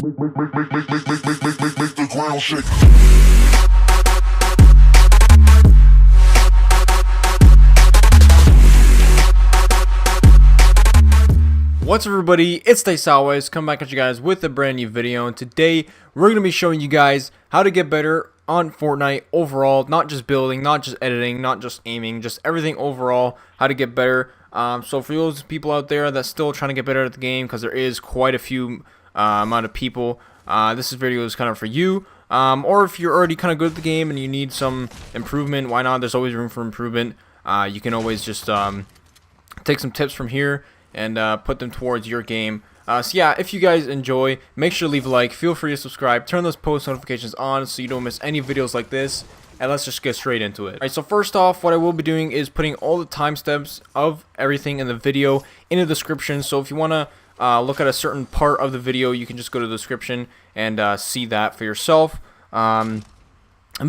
Make the ground shake. What's up, everybody? It's StaySideWays coming back at you guys with a brand new video, and today we're going to be showing you guys how to get better on Fortnite overall, not just building, not just editing, not just aiming, just everything overall, how to get better. So for those people out there that's still trying to get better at the game, because there is quite a few amount of people, this video is kind of for you. Or if you're already kind of good at the game and you need some improvement, why not? There's always room for improvement. You can always just take some tips from here and put them towards your game. So yeah, if you guys enjoy, make sure to leave a like, feel free to subscribe, turn those post notifications on so you don't miss any videos like this, and let's just get straight into it. Alright, so first off, what I will be doing is putting all the timestamps of everything in the video in the description, so if you want to look at a certain part of the video, you can just go to the description and see that for yourself. But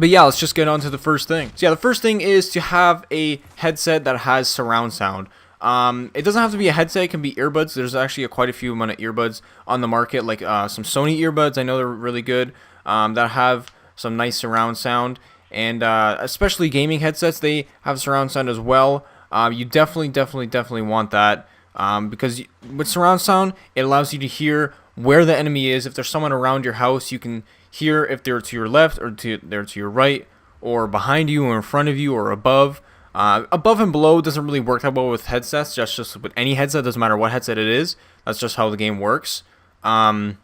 yeah, let's just get on to the first thing. So yeah, the first thing is to have a headset that has surround sound. It doesn't have to be a headset, it can be earbuds. There's actually quite a few amount of earbuds on the market, like some Sony earbuds. I know they're really good, that have some nice surround sound, and especially gaming headsets, they have surround sound as well. You definitely want that, because with surround sound, it allows you to hear where the enemy is. If there's someone around your house, you can hear if they're to your left or they're to your right, or behind you or in front of you or above. Above and below doesn't really work that well with headsets, just with any headset, doesn't matter what headset it is. That's just how the game works. But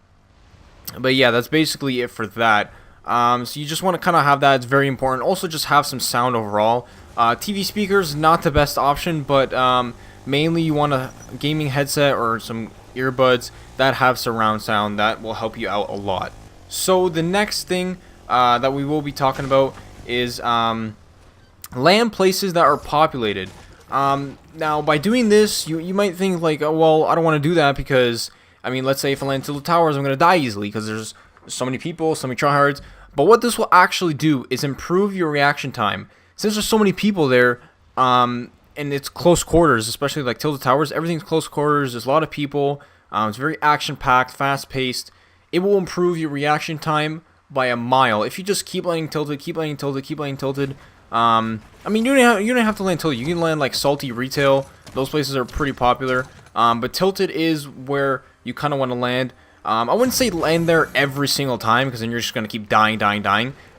yeah, that's basically it for that. So you just want to kind of have that. It's very important. Also, just have some sound overall. TV speakers, not the best option, but mainly you want a gaming headset or some earbuds that have surround sound. That will help you out a lot. So the next thing that we will be talking about is land places that are populated. Now, by doing this, you might think like, oh, well, I don't want to do that because, I mean, let's say if I land to the towers, I'm going to die easily because there's so many people, so many tryhards. But what this will actually do is improve your reaction time. Since there's so many people there, and it's close quarters, especially like Tilted Towers, everything's close quarters, there's a lot of people, it's very action-packed, fast-paced. It will improve your reaction time by a mile. If you just keep landing tilted, keep landing tilted, keep landing tilted, I mean, you don't have to land tilted. You can land like Salty Retail. Those places are pretty popular. But tilted is where you kind of want to land. I wouldn't say land there every single time, because then you're just going to keep dying.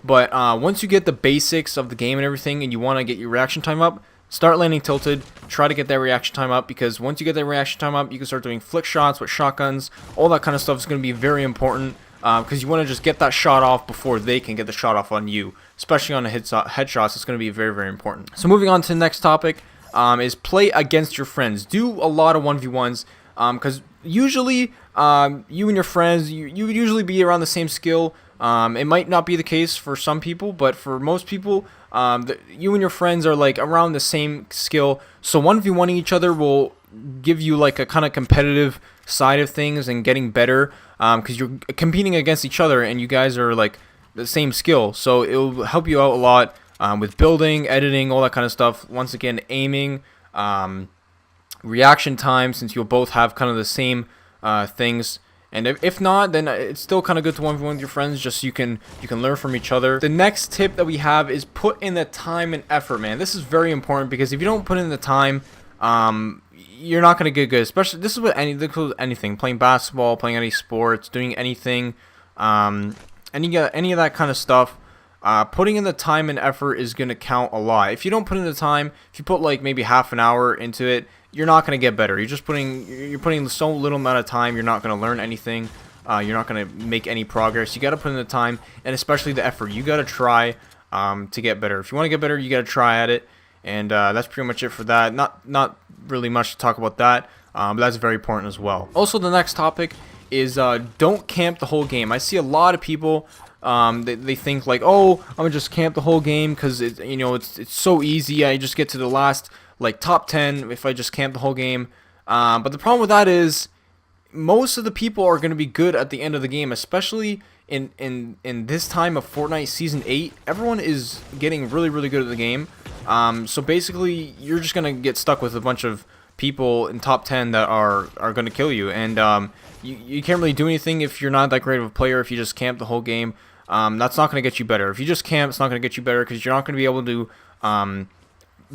But once you get the basics of the game and everything, and you want to get your reaction time up, start landing tilted. Try to get that reaction time up, because once you get that reaction time up, you can start doing flick shots with shotguns. All that kind of stuff is going to be very important. Because you want to just get that shot off before they can get the shot off on you. Especially on the headshots, it's going to be very important. So moving on to the next topic, is play against your friends. Do a lot of 1v1s, because usually you and your friends, you usually be around the same skill. It might not be the case for some people, but for most people, you and your friends are like around the same skill. So 1v1ing each other will give you like a kind of competitive side of things and getting better, because you're competing against each other and you guys are like the same skill, so it will help you out a lot with building, editing, all that kind of stuff. Once again, aiming, reaction time, since you'll both have kind of the same things. And if not, then it's still kind of good to 1v1 with your friends, just so you can learn from each other. The next tip that we have is put in the time and effort, man. This is very important, because if you don't put in the time, you're not going to get good. Especially, this is with anything, playing basketball, playing any sports, doing anything, any of that kind of stuff. Putting in the time and effort is going to count a lot. If you don't put in the time, if you put like maybe half an hour into it, you're not going to get better. You're putting so little amount of time, you're not going to learn anything. You're not going to make any progress. You got to put in the time, and especially the effort. You got to try to get better. If you want to get better, you got to try at it. And that's pretty much it for that. Not really much to talk about that, but that's very important as well. Also, the next topic is don't camp the whole game. I see a lot of people, they think like, oh, I'm gonna just camp the whole game because it's so easy. I just get to the last like top 10 if I just camp the whole game. But the problem with that is most of the people are going to be good at the end of the game, especially in this time of Fortnite Season 8. Everyone is getting really good at the game. So basically, you're just going to get stuck with a bunch of people in top 10 that are going to kill you. And you can't really do anything if you're not that great of a player. If you just camp the whole game, that's not going to get you better. If you just camp, it's not going to get you better because you're not going to be able to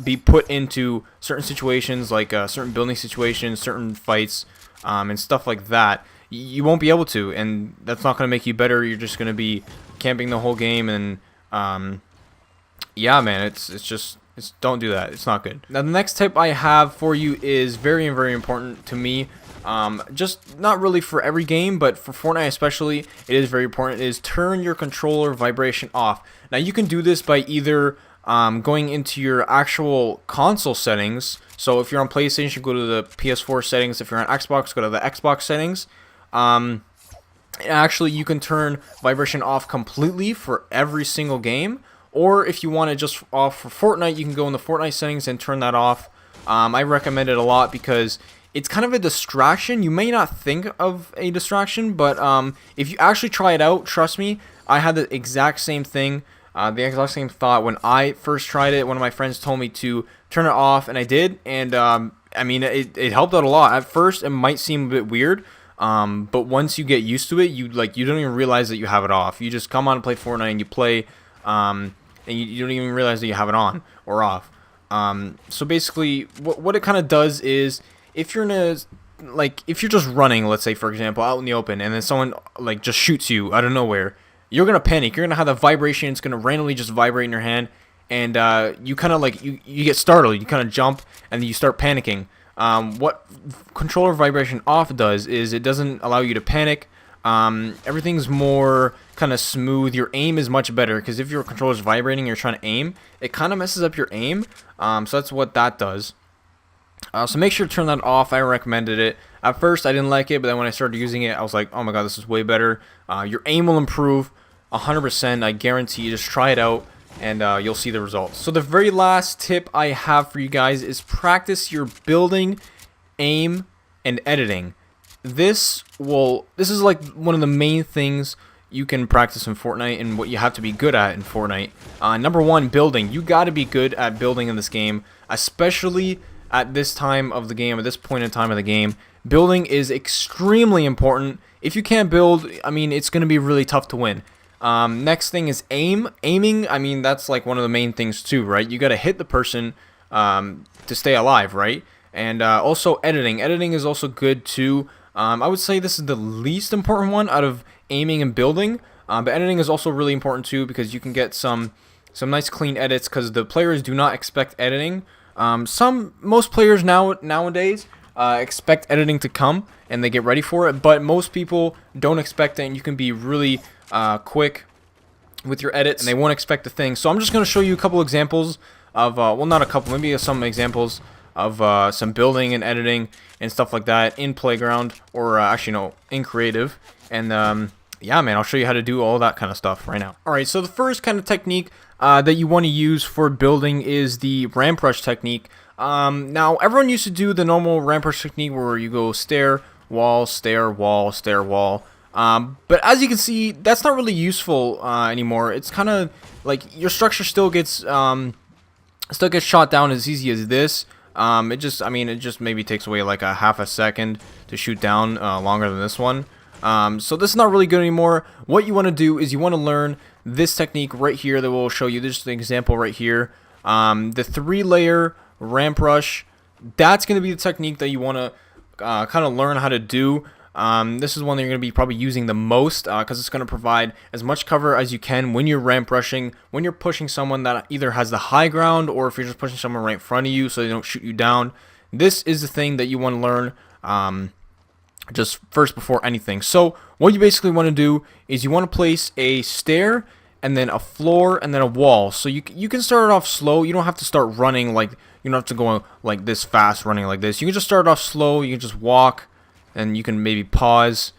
be put into certain situations, like certain building situations, certain fights, and stuff like that. You won't be able to, and that's not going to make you better. You're just going to be camping the whole game, and yeah, man, it's don't do that. It's not good. Now, the next tip I have for you is very, very important to me. Just not really for every game, but for Fortnite especially, it is very important. It is turn your controller vibration off. Now, you can do this by either going into your actual console settings. So if you're on PlayStation, go to the PS4 settings. If you're on Xbox, go to the Xbox settings. Actually, you can turn vibration off completely for every single game. Or if you want it just off for Fortnite, you can go in the Fortnite settings and turn that off. I recommend it a lot because it's kind of a distraction. You may not think of a distraction, but if you actually try it out, trust me, I had the exact same thing. The exact same thought when I first tried it. One of my friends told me to turn it off, and I did, and I mean, it helped out a lot. At first, it might seem a bit weird, but once you get used to it, you don't even realize that you have it off. You just come on and play Fortnite, and you play, and you don't even realize that you have it on or off. So basically, what it kind of does is, if you're in a if you're just running, let's say for example, out in the open, and then someone just shoots you out of nowhere, you're gonna panic. You're gonna have the vibration. It's gonna randomly just vibrate in your hand, and you kind of you get startled. You kind of jump, and then you start panicking. What controller vibration off does is it doesn't allow you to panic. Everything's more kind of smooth. Your aim is much better because if your controller's vibrating, you're trying to aim, it kind of messes up your aim. So that's what that does. So make sure to turn that off. I recommended it. At first, I didn't like it, but then when I started using it, I was like, oh my god, this is way better. Your aim will improve 100%. I guarantee you. Just try it out, and you'll see the results. So the very last tip I have for you guys is practice your building, aim, and editing. This is like one of the main things you can practice in Fortnite and what you have to be good at in Fortnite. Number one, building. You got to be good at building in this game, especially at this time of the game, at this point in time of the game. Building is extremely important. If you can't build, I mean, it's going to be really tough to win. Next thing is aiming. I mean, that's like one of the main things too, right? You got to hit the person to stay alive, right? And also editing is also good too. I would say this is the least important one out of aiming and building, but editing is also really important too because you can get some nice clean edits because the players do not expect editing. Most players nowadays expect editing to come and they get ready for it, but most people don't expect it, and you can be really quick with your edits and they won't expect a thing. So I'm just going to show you a couple examples of well, not a couple, maybe some examples of some building and editing and stuff like that in Playground, or actually no, in Creative. And yeah, man, I'll show you how to do all that kind of stuff right now. Alright, so the first kind of technique that you want to use for building is the ramp rush technique. Now, everyone used to do the normal ramp rush technique where you go stair, wall, stair, wall, stair, wall. But as you can see, that's not really useful anymore. It's kind of like your structure still gets shot down as easy as this. It just maybe takes away like a half a second to shoot down longer than this one. So this is not really good anymore. What you want to do is you want to learn this technique right here that we'll show you. This is an example right here. The 3-layer ramp rush. That's going to be the technique that you want to kind of learn how to do. This is one that you're going to be probably using the most because it's going to provide as much cover as you can when you're ramp rushing, when you're pushing someone that either has the high ground or if you're just pushing someone right in front of you so they don't shoot you down. This is the thing that you want to learn just first before anything. So what you basically want to do is you want to place a stair and then a floor and then a wall. So you can start it off slow. You don't have to start running like, you don't have to go like this fast running like this. You can just start off slow. You can just walk. And you can maybe pause,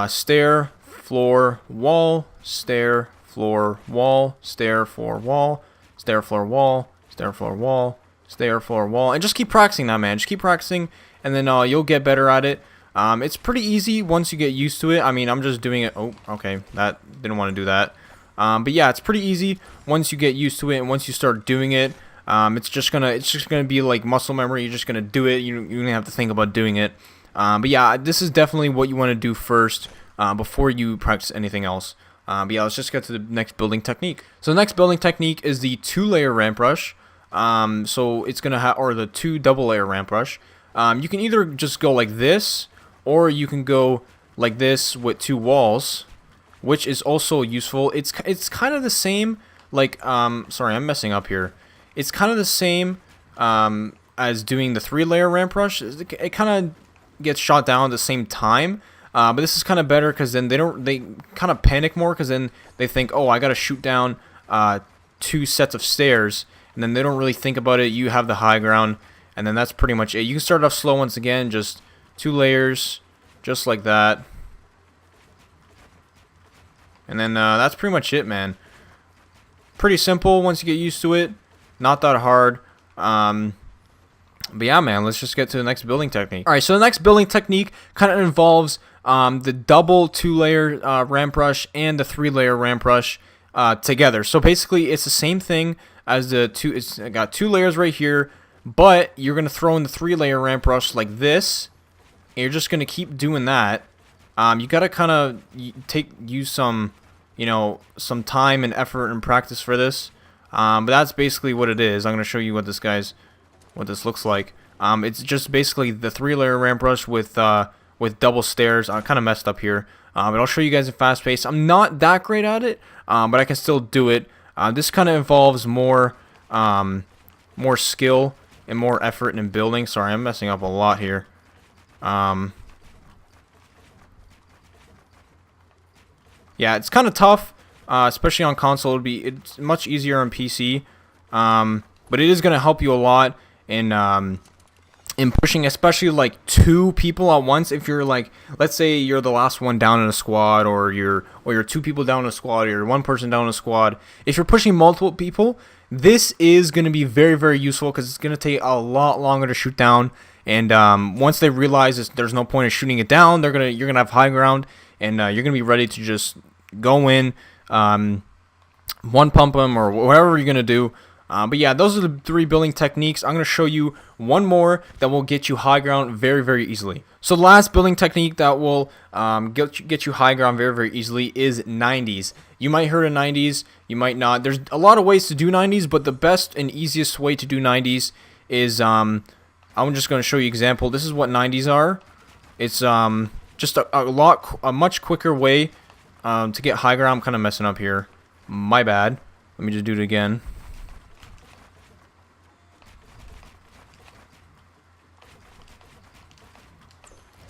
stair, floor, wall, stair, floor, wall, stair, floor, wall, stair, floor, wall, stair, floor, wall, stair, floor, wall, and just keep practicing that, man. Just keep practicing, and then you'll get better at it. It's pretty easy once you get used to it. I mean, I'm just doing it. Oh, okay, that didn't want to do that. But yeah, it's pretty easy once you get used to it, and once you start doing it. It's just gonna be like muscle memory. You're just gonna do it. You don't have to think about doing it. But yeah, this is definitely what you want to do first before you practice anything else. But yeah, let's just get to the next building technique. So the next building technique is the 2-layer ramp rush. So it's gonna have, or the 2 double-layer ramp rush. You can either just go like this, or you can go like this with 2 walls, which is also useful. It's kind of the same. Like sorry, I'm messing up here. It's kind of the same as doing the 3-layer ramp rush. It kind of gets shot down at the same time. But this is kind of better because then they kind of panic more, because then they think, oh, I gotta shoot down 2 sets of stairs, and then they don't really think about it. You have the high ground, and then that's pretty much it. You can start off slow once again, just 2 layers, just like that, and then that's pretty much it, man. Pretty simple once you get used to it, not that hard. But yeah, man, let's just get to the next building technique. Alright, so the next building technique kind of involves the double 2-layer ramp rush and the 3-layer ramp rush together. So basically, it's the same thing as the 2. It's got 2 layers right here, but you're going to throw in the 3-layer ramp rush like this, and you're just going to keep doing that. You got to kind of use some, some time and effort and practice for this. But that's basically what it is. I'm going to show you what this looks like. It's just basically the 3-layer ramp rush with double stairs. I kind of messed up here, but I'll show you guys in fast pace. I'm not that great at it, but I can still do it. This kind of involves more skill and more effort in building. Sorry, I'm messing up a lot here. Yeah, it's kind of tough, especially on console. It's much easier on PC, but it is going to help you a lot in pushing, especially like 2 people at once. If you're like, let's say you're the last one down in a squad, or you're 2 people down in a squad, or you're 1 person down in a squad. If you're pushing multiple people, this is going to be very, very useful, because it's going to take a lot longer to shoot down. And once they realize there's no point in shooting it down, you're gonna have high ground, and you're gonna be ready to just go in, one pump them, or whatever you're gonna do. But yeah, those are the 3 building techniques. I'm going to show you one more that will get you high ground very, very easily. So the last building technique that will get you high ground very, very easily is 90s. You might heard of 90s, you might not. There's a lot of ways to do 90s, but the best and easiest way to do 90s is, I'm just going to show you an example. This is what 90s are. It's just a much quicker way to get high ground. I'm kind of messing up here. My bad. Let me just do it again.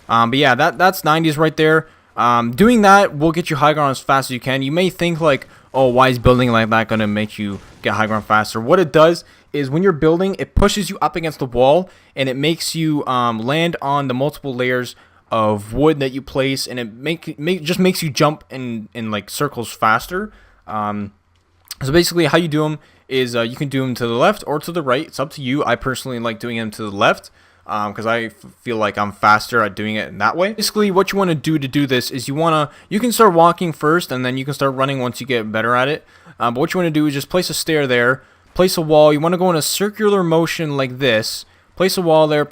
But yeah, that's 90s right there. Doing that will get you high ground as fast as you can. You may think like, oh, why is building like that going to make you get high ground faster? What it does is when you're building, it pushes you up against the wall, and it makes you land on the multiple layers of wood that you place, and it just makes you jump in like circles faster. So basically how you do them is you can do them to the left or to the right. It's up to you. I personally like doing them to the left, because I feel like I'm faster at doing it in that way. Basically, what you want to do this is you can start walking first, and then you can start running once you get better at it. But what you want to do is just place a stair there, place a wall. You want to go in a circular motion like this. Place a wall there,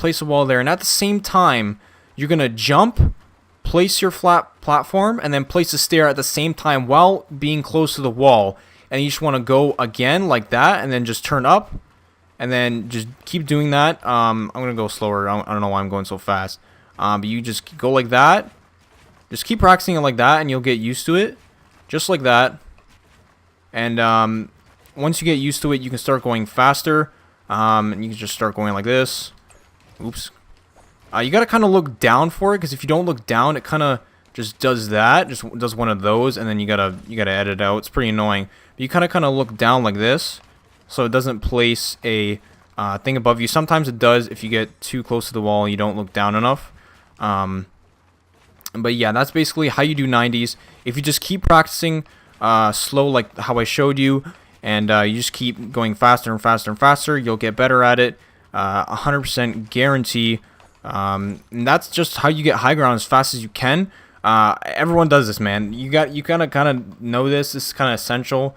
and at the same time, you're going to jump, place your flat platform, and then place a stair at the same time while being close to the wall. And you just want to go again like that, and then just turn up. And then just keep doing that. I'm going to go slower. I don't know why I'm going so fast. But you just go like that. Just keep practicing it like that, and you'll get used to it. Just like that. And once you get used to it, you can start going faster. And you can just start going like this. Oops. You got to kind of look down for it, because if you don't look down, it kind of just does that. Just does one of those, and then you gotta edit it out. It's pretty annoying. But you kind of look down like this, so it doesn't place a thing above you. Sometimes it does if you get too close to the wall and you don't look down enough. But yeah, that's basically how you do 90s. If you just keep practicing slow like how I showed you, and you just keep going faster and faster and faster, you'll get better at it. 100% guarantee. And that's just how you get high ground as fast as you can. Everyone does this, man. You gotta kind of know this. This is kind of essential.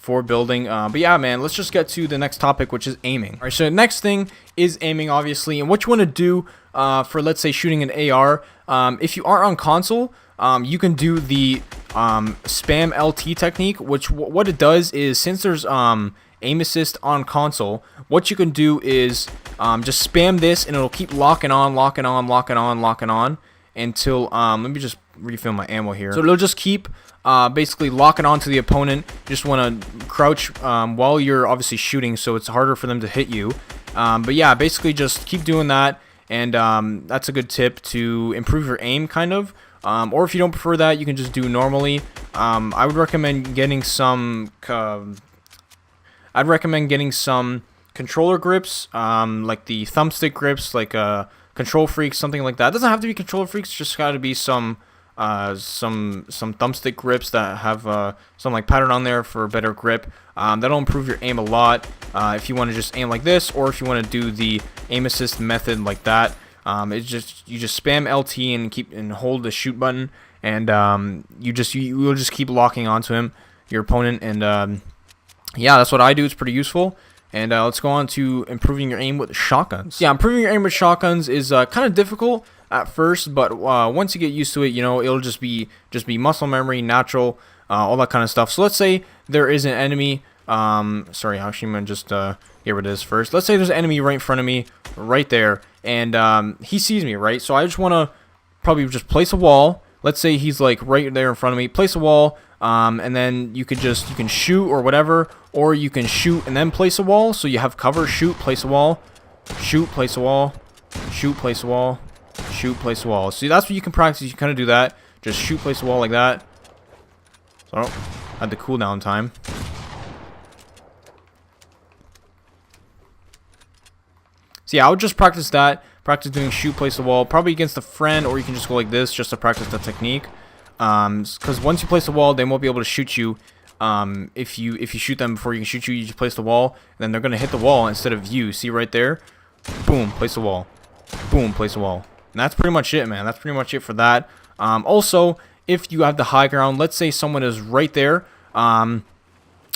for building. But yeah, man, let's just get to the next topic, which is aiming. All right, so the next thing is aiming, obviously, and what you want to do for, let's say, shooting an AR. If you are on console, you can do the spam LT technique, which what it does is, since there's aim assist on console, what you can do is just spam this, and it'll keep locking on until let me just refill my ammo here. So it'll just keep basically locking on to the opponent. You just want to crouch while you're obviously shooting, so it's harder for them to hit you. But yeah, basically just keep doing that, and that's a good tip to improve your aim, kind of. Or if you don't prefer that, you can just do normally. I would recommend getting some controller grips, like the thumbstick grips, like Control Freaks, something like that. It doesn't have to be Control Freaks, just got to be some thumbstick grips that have some like pattern on there for better grip. That'll improve your aim a lot. If you want to just aim like this, or if you want to do the aim assist method like that, it's just, you just spam LT and hold the shoot button, and you will just keep locking onto him, your opponent, and yeah, that's what I do. It's pretty useful. And let's go on to improving your aim with shotguns. Yeah, improving your aim with shotguns is kind of difficult at first, but once you get used to it, you know, it'll just be muscle memory, natural, all that kind of stuff. So let's say there is an enemy. Sorry, actually, I'm gonna just get rid of this first. Let's say there's an enemy right in front of me, right there, and he sees me, right? So I just want to probably just place a wall. Let's say he's like right there in front of me. Place a wall, and then you can shoot or whatever, or you can shoot and then place a wall. So you have cover, shoot, place a wall, shoot, place a wall, shoot, place a wall, shoot, place a wall. See, that's what you can practice. You kind of do that. Just shoot, place a wall like that. So at the cooldown time. So yeah, I would just practice that. Practice doing shoot, place a wall, probably against a friend, or you can just go like this just to practice the technique. Because once you place the wall, they won't be able to shoot you. If you shoot them before you can shoot you, you just place the wall, and then they're gonna hit the wall instead of you. See right there? Boom, place the wall. Boom, place the wall. And that's pretty much it, man. That's pretty much it for that. Also, if you have the high ground, let's say someone is right there.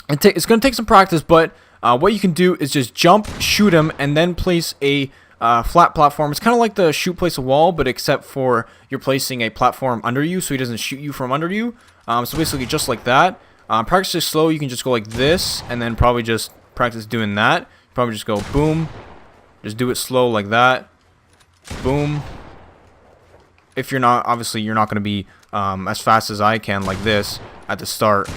It's gonna take some practice, but what you can do is just jump, shoot him, and then place a flat platform. It's kind of like the shoot, place a wall, but except for you're placing a platform under you, so he doesn't shoot you from under you. So basically just like that. Practice is slow. You can just go like this, and then probably just practice doing that. Probably just go boom. Just do it slow like that. Boom. If you're not, obviously you're not going to be as fast as I can like this at the start.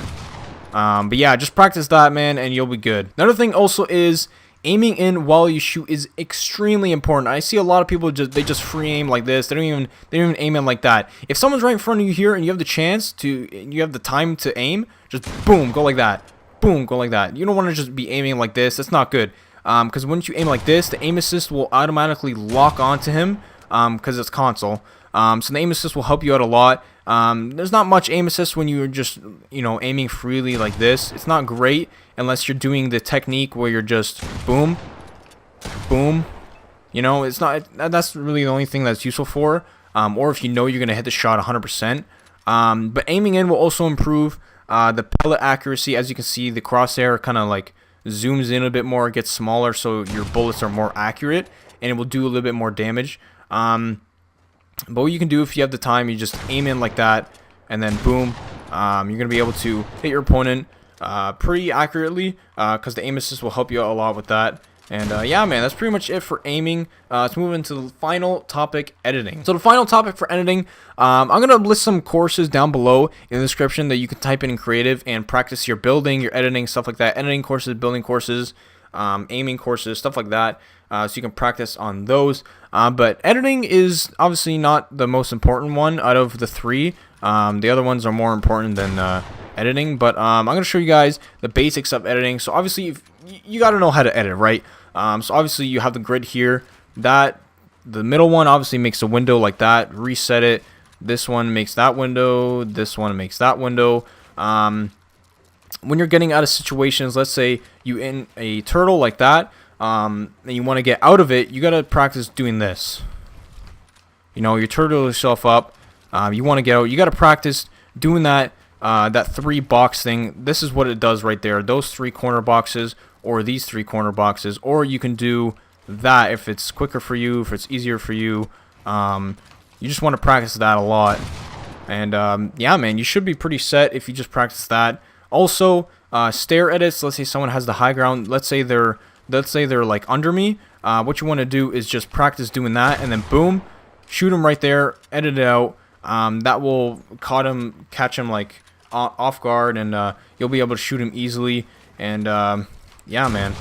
But yeah, just practice that, man, and you'll be good. Another thing also is aiming in while you shoot is extremely important. I see a lot of people just free aim like this. They don't even aim in like that. If someone's right in front of you here and you have the chance to, you have the time to aim, just boom, go like that. Boom, go like that. You don't want to just be aiming like this. That's not good. Because once you aim like this, the aim assist will automatically lock onto him. Because it's console. So the aim assist will help you out a lot. There's not much aim assist when you're just, you know, aiming freely like this. It's not great unless you're doing the technique where you're just boom, boom. You know, it's not. That's really the only thing that's useful for. Or if you know you're gonna hit the shot 100%. But aiming in will also improve the pellet accuracy. As you can see, the crosshair kind of like zooms in a bit more, gets smaller, so your bullets are more accurate, and it will do a little bit more damage. But what you can do if you have the time, you just aim in like that, and then boom, you're going to be able to hit your opponent pretty accurately, because the aim assist will help you out a lot with that. And yeah, man, that's pretty much it for aiming. Let's move into the final topic, editing. So the final topic for editing, I'm going to list some courses down below in the description that you can type in creative and practice your building, your editing, stuff like that. Editing courses, building courses, aiming courses, stuff like that. So you can practice on those. But editing is obviously not the most important one out of the three. The other ones are more important than editing. But I'm going to show you guys the basics of editing. So obviously, if you got to know how to edit, right? So obviously, you have the grid here. The middle one obviously makes a window like that. Reset it. This one makes that window. This one makes that window. When you're getting out of situations, let's say you in a turtle like that, and you want to get out of it, you got to practice doing this. You know, you turtle yourself up. You want to get out. You got to practice doing that that 3 box thing, this is what it does right there. Those 3 corner boxes, or these 3 corner boxes, or you can do that if it's quicker for you, if it's easier for you. You just want to practice that a lot. And yeah, man, you should be pretty set if you just practice that. Also, stair edits. Let's say someone has the high ground. Let's say they're like under me. What you want to do is just practice doing that, and then boom, shoot them right there. Edit it out. That will catch him like off guard, and you'll be able to shoot him easily. And yeah, man,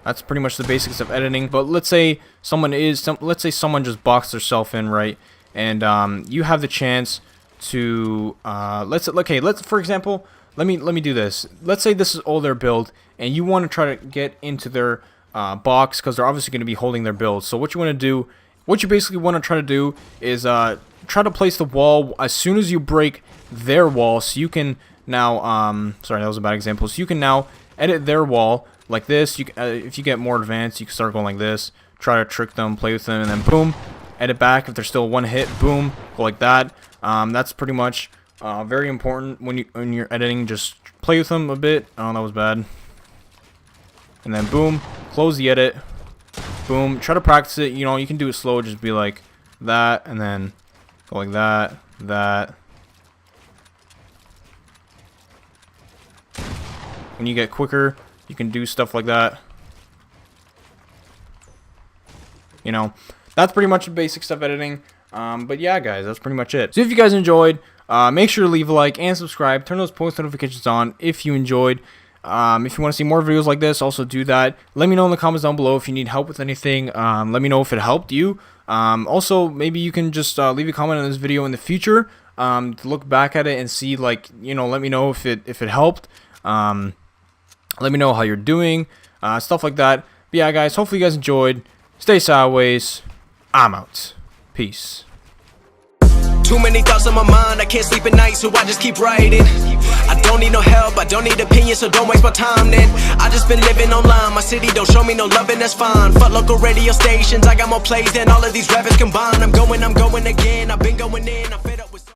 that's pretty much the basics of editing. But let's say someone just boxed themselves in, right? And you have the chance to for example, let me do this. Let's say this is all their build, and you want to try to get into their box, because they're obviously going to be holding their build. So what you basically want to try to do is try to place the wall as soon as you break their wall, so you can now sorry, that was a bad example. So you can now edit their wall like this. If you get more advanced, you can start going like this, try to trick them, play with them, and then boom, edit back. If they're still one hit, boom, go like that. That's pretty much very important when you're editing. Just play with them a bit. Oh, that was bad. And then boom, close the edit. Boom, try to practice it. You know, you can do it slow. Just be like that, and then go like that, that. When you get quicker, you can do stuff like that. You know, that's pretty much the basic stuff editing. But yeah, guys, that's pretty much it. So if you guys enjoyed, make sure to leave a like and subscribe. Turn those post notifications on if you enjoyed. If you want to see more videos like this, also do that. Let me know in the comments down below if you need help with anything. Let me know if it helped you. Also, maybe you can just leave a comment on this video in the future to look back at it and see, like, you know, let me know if it helped. Let me know how you're doing, stuff like that. But yeah, guys, hopefully you guys enjoyed. Stay sideways. I'm out. Peace. Too many thoughts on my mind, I can't sleep at night, so I just keep writing. I don't need no help, I don't need opinions, so don't waste my time then. I just been living online, my city don't show me no love, and that's fine. Fuck local radio stations, I got more plays than all of these rappers combined. I'm going again, I've been going in, I feel